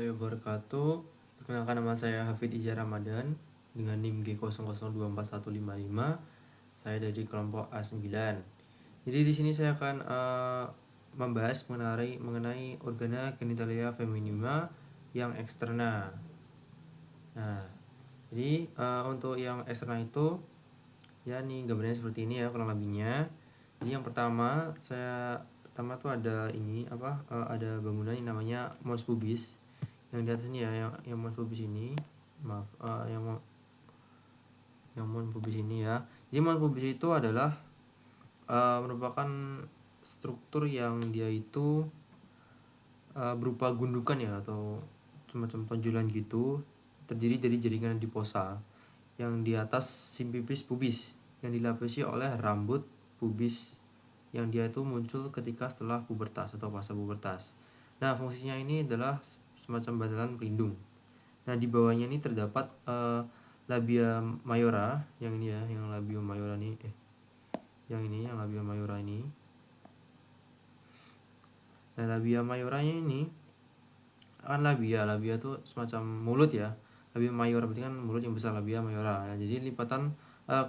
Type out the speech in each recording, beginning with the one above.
Warahmatullahi wabarakatuh. Perkenalkan, nama saya Hafid Ija Ramadan dengan NIM G00241155. Saya dari kelompok A9. Jadi di sini saya akan membahas mengenai organa genitalia feminima yang eksterna. Nah, jadi untuk yang eksterna itu ya nih gambarnya seperti ini ya kurang lebihnya. Jadi yang pertama tuh ada ini ada bangunan yang namanya mons pubis. Yang di atas ini ya, yang mons pubis ini, maaf, yang mons pubis ini ya. Jadi mons pubis itu adalah merupakan struktur yang dia itu berupa gundukan ya, atau semacam tonjolan gitu, terdiri dari jaringan adiposa yang di atas simpipis pubis yang dilapisi oleh rambut pubis yang dia itu muncul ketika setelah pubertas atau fase pubertas. Nah, fungsinya ini adalah semacam bantalan pelindung. Nah, di bawahnya ini terdapat labia mayora, yang ini ya, yang labia mayora ini, yang labia mayora ini. Nah, labia mayoranya ini kan labia itu semacam mulut ya. Labia mayora berarti kan mulut yang besar, labia mayora. Nah, jadi lipatan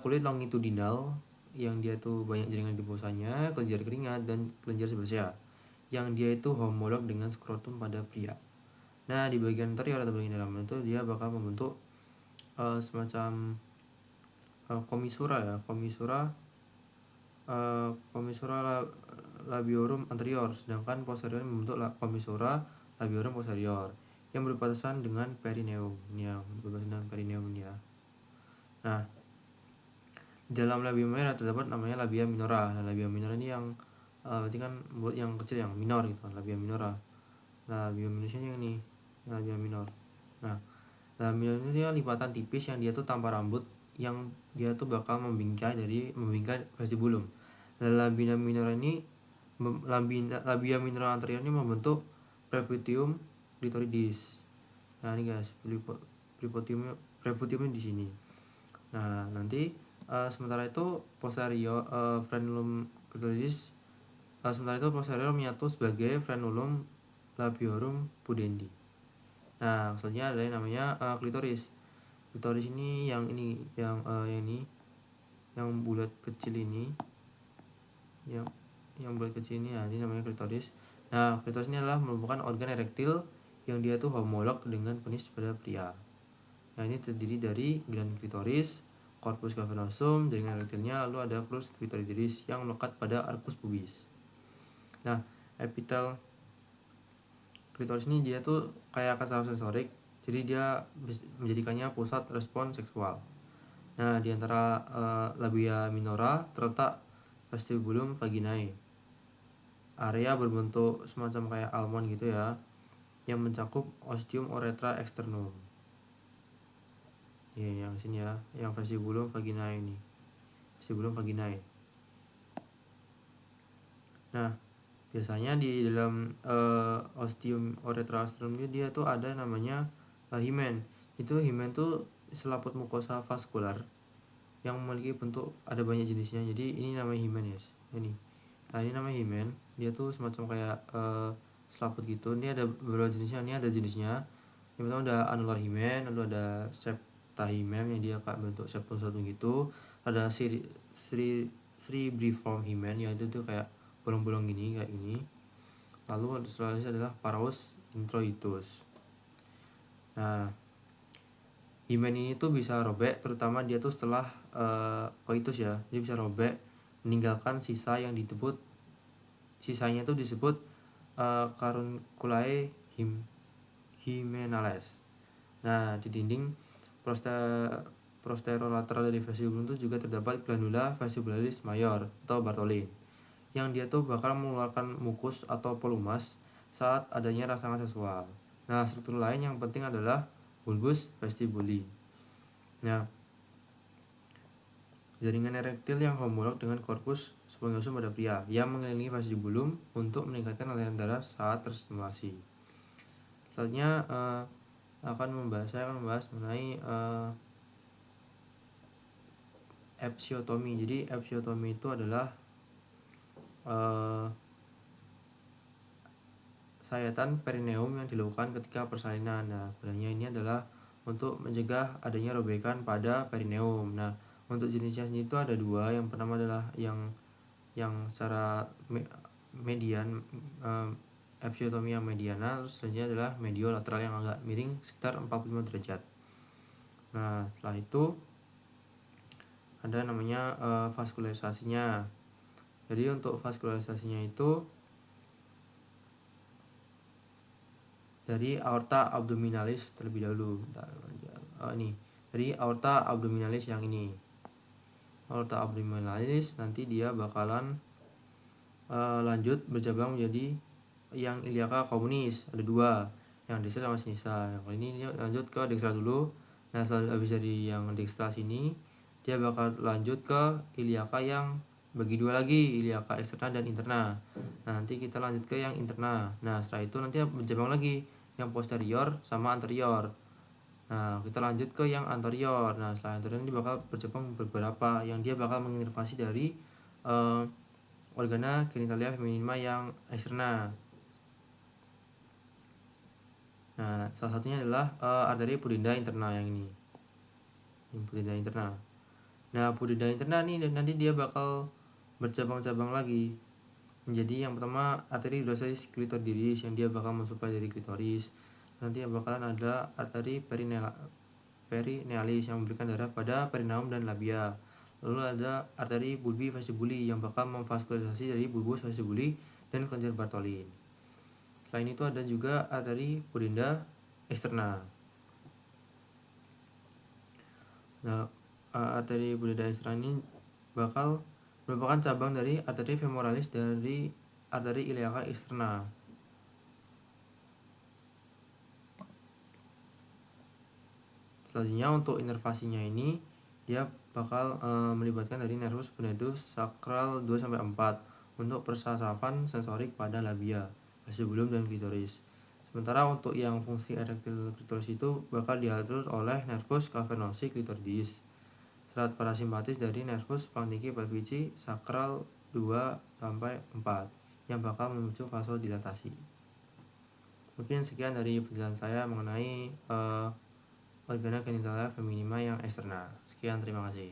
kulit longitudinal yang dia tuh banyak jaringan adipocanya, kelenjar keringat dan kelenjar sebesar yang dia itu homolog dengan skrotum pada pria. Nah, di bagian interior atau bagian dalam itu dia bakal membentuk semacam komisura ya, komisura labiorum anterior, sedangkan posterior membentuk komisura labiorum posterior yang berbatasan dengan perineum ya, Nah, di dalam labia minora terdapat namanya labia minora. Nah, labia minora ini yang berarti kan mulut yang kecil, yang minor gitu kan, labia minora. Labia minor yang ini, labia minor. Nah, labia minor itu dia lipatan tipis yang dia tuh tanpa rambut, yang dia tuh bakal membingkai vestibulum. Dan labia minora ini labia minora anterior ini membentuk preputium clitoridis. Nah, ini guys, preputiumnya di sini. Nah, nanti sementara itu posterior frenulum clitoris, sementara itu posterior menyatu sebagai frenulum labiorum pudendi. Nah, maksudnya ada yang namanya klitoris. Klitoris ini yang ini yang bulat kecil ini, yang bulat kecil ini, ini namanya klitoris. Nah, klitoris ini adalah merupakan organ erektil yang dia tuh homolog dengan penis pada pria. Nah, ini terdiri dari gland klitoris, corpus cavernosum, jaringan erektilnya, lalu ada crus clitoridis yang melekat pada arcus pubis. Nah, epitel klitoris ini dia tuh kayak saraf sensorik, jadi dia menjadikannya pusat respon seksual. Nah, di antara labia minora terletak vestibulum vaginae, area berbentuk semacam kayak almond gitu ya, yang mencakup ostium uretra externum. Yang sini ya, yang vestibulum vaginae ini, vestibulum vaginae. Nah, biasanya di dalam ostium uretra externum dia tuh ada namanya himen. Itu himen tuh selaput mukosa vaskular yang memiliki bentuk, ada banyak jenisnya. Jadi ini namanya himen ya, ini. Nah, ini namanya himen. Dia tuh semacam kayak selaput gitu. Ini ada beberapa jenisnya. Ini ada jenisnya. Yang pertama ada annular himen, lalu ada septahimen yang dia kayak bentuk septum gitu. Ada cerebriform himen, yang itu tuh kayak bolong-bolong gini, kayak ini. Lalu selanjutnya adalah paraus introitus. Nah, himen ini tuh bisa robek, terutama dia tuh setelah koitus ya. Dia bisa robek, meninggalkan sisanya tuh disebut carunculae hymenales. Nah, di dinding posterolateral dari vestibulum itu juga terdapat glandula vestibularis major atau Bartholin, yang dia tuh bakal mengeluarkan mukus atau polumas saat adanya rangsangan seksual. Nah, struktur lain yang penting adalah bulbus vestibuli. Nah, jaringan erektil yang homolog dengan corpus spongiosum pada pria yang mengelilingi vestibulum untuk meningkatkan aliran darah saat terstimulasi. Selanjutnya saya akan membahas mengenai episiotomi. Jadi episiotomi itu adalah sayatan perineum yang dilakukan ketika persalinan. Nah, gunanya ini adalah untuk mencegah adanya robekan pada perineum. Nah, untuk jenisnya sendiri itu ada dua. Yang pertama adalah yang secara median, episiotomi yang mediana, terus selanjutnya adalah mediolateral yang agak miring sekitar 45 derajat. Nah, setelah itu ada namanya vaskularisasinya. Jadi untuk vaskularisasinya itu dari aorta abdominalis terlebih dahulu. Ini dari aorta abdominalis yang ini. Aorta abdominalis nanti dia bakalan lanjut bercabang menjadi yang iliaca communis. Ada dua, yang dextra sama sinistra. Yang kali ini lanjut ke dextra dulu. Nah, setelah habis dari yang dextra sini, dia bakal lanjut ke iliaca yang bagi dua lagi, iliaca eksterna dan interna. Nah, nanti kita lanjut ke yang interna. Nah, setelah itu nanti bercabang lagi yang posterior sama anterior. Nah, kita lanjut ke yang anterior. Nah, setelah anterior ini bakal bercabang beberapa yang dia bakal menginervasi dari organa genitalia feminima yang eksterna. Nah, salah satunya adalah arteri pudenda interna yang ini. Ini pudenda interna. Nah, pudenda interna nih nanti dia bakal bercabang-cabang lagi. Jadi yang pertama arteri dorsalis clitoridis yang dia bakal mensuplai dari klitoris. Nanti yang bakalan ada arteri perinealis yang memberikan darah pada perineum dan labia. Lalu ada arteri bulbi vestibuli yang bakal memvaskularisasi dari bulbus vestibuli dan kelenjar Bartholin. Selain itu ada juga arteri pudenda eksterna. Nah, arteri pudenda eksterna ini bakal merupakan cabang dari arteri femoralis dari arteri iliaca eksterna. Selanjutnya untuk inervasinya ini dia bakal melibatkan dari nervus pudendus sakral 2-4 untuk persarafan sensorik pada labia, vestibulum dan klitoris. Sementara untuk yang fungsi erektil klitoris itu bakal diatur oleh nervus cavernosi clitoridis. Serat parasimpatis dari nervus pancreasi pelvici sakral 2-4 yang bakal memicu vasodilatasi. Mungkin sekian dari penjelasan saya mengenai organa genitalia feminima yang eksterna. Sekian, terima kasih.